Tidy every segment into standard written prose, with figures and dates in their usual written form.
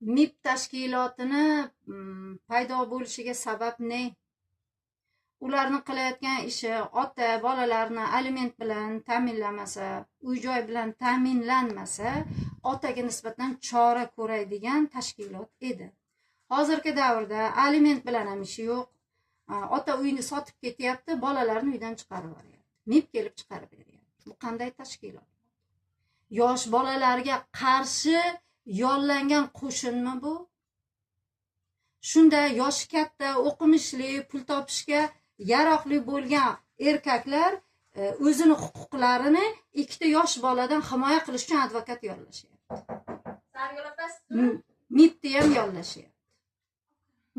MIB tashkilotini paydo bo'lishiga sabab ne? Ularning qilayotgan ishi ota bolalarni aliment bilan ta'minlamasa, uy-joy bilan ta'minlanmasa, otaga nisbatan chora ko'radigan tashkilot edi. Hozirgi davrda aliment bilan ham ishi yo'q. Ota uyini sotib ketyapti, bolalarni uydan chiqarib yuboryapti. MIB kelib chiqarib beryapti. Bu qanday tashkilot? Yosh bolalarga qarshi yollangan qo'shinmi bu? Shunda yoshi katta, o'qimishli, pul topishga yaroqli bo'lgan erkaklar o'zini huquqlarini ikkita yosh boladan himoya qilish uchun advokat yollashyapti. MIBni ham yollashyapti.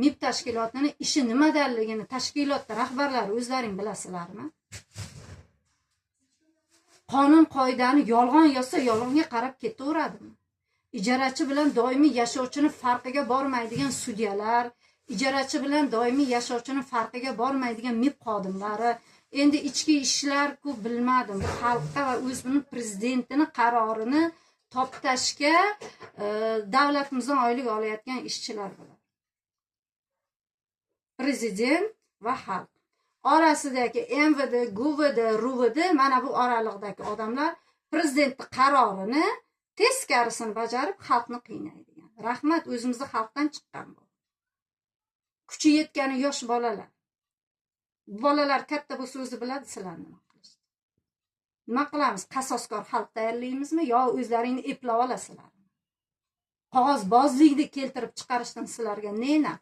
MIB tashkilotining ishi nimadanligini tashkilot rahbarlari o'zlaring bilasizlarmi? Qonun qoidani yolg'on yozsa yolg'onga qarab ketaveradimi? Ijarachi bilan doimiy yashovchini farqiga bormaydigan sudyalar, ijarachi bilan doimiy yashovchini farqiga bormaydigan MIB xodimlari, endi ichki ishlar ko'p bilmadim, xalqqa va o'zining prezidentini qarorini toptashga davlatimizdan oylik olayotgan ishchilar bilan. Prezident va xalq orasidagi MVD, GUVD, RUVD, mana bu oraliqdagi odamlar prezidentning qarorini teskarisini bajarib xalqni qiynaydigan. Rahmat, o'zimizning xalqdan chiqqan bu. Kuchi yetgani yosh bolalar. Bolalar katta bo'lsa o'zi biladi sizlar nima qilishni. Nima qilamiz? Qasoskor xalq tayyorlaymizmi yo o'zlaringni eplab olasizlarmi? Qog'ozbozlikni keltirib chiqarishdan sizlarga ne naf?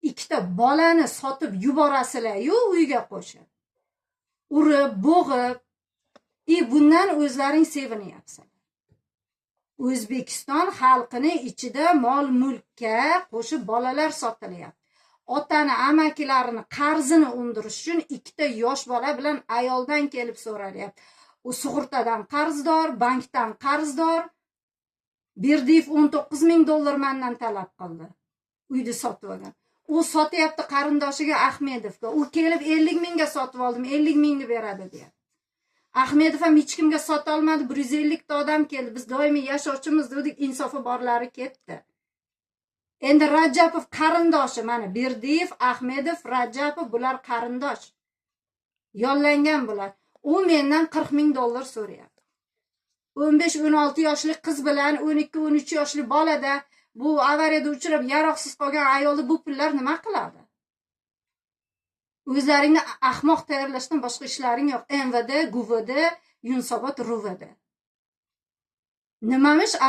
Ikkita bolani sotib yuborasizlar-yu uyga qo'shib. Urib, bo'g'ib, bundan o'zlaring sevinyapsizlar. O'zbekiston xalqini ichida mol-mulkka qo'shib bolalar sotilyapti. Otani, amakilarini qarzini undirish uchun ikkita yosh bola bilan ayoldan kelib so'ralyapti. U sug'urtadan qarzdor, bankdan qarzdor. Berdiyev $19,000 mendan talab qildi. Uyni sotib olgan. U sotyapti qarindoshiga Ahmedovga. U kelib 50,000 ga sotib oldim, 50,000 ni beradi deyapti. Ahmedov ham hech kimga sota olmadi, 150 ta odam keldi. Biz doimiy yashovchimiz dedik, insofi borlari ketdi. Endi Rajapov qarindoshi, mana Berdiyev, Ahmedov, Rajapov bular qarindosh. Yollangan bular. U mendan $40,000 so'rayapti. 15-16 yoshli qiz bilan 12-13 yoshli bolada bu avariyada uchrab yaroqsiz qolgan ayolni bu pullar nima qiladi? O'zlaringni ahmoq tayyorlashdan boshqa ishlaring yo'q. MVD, GUVD, Yunusobod, RUVD. Nimamish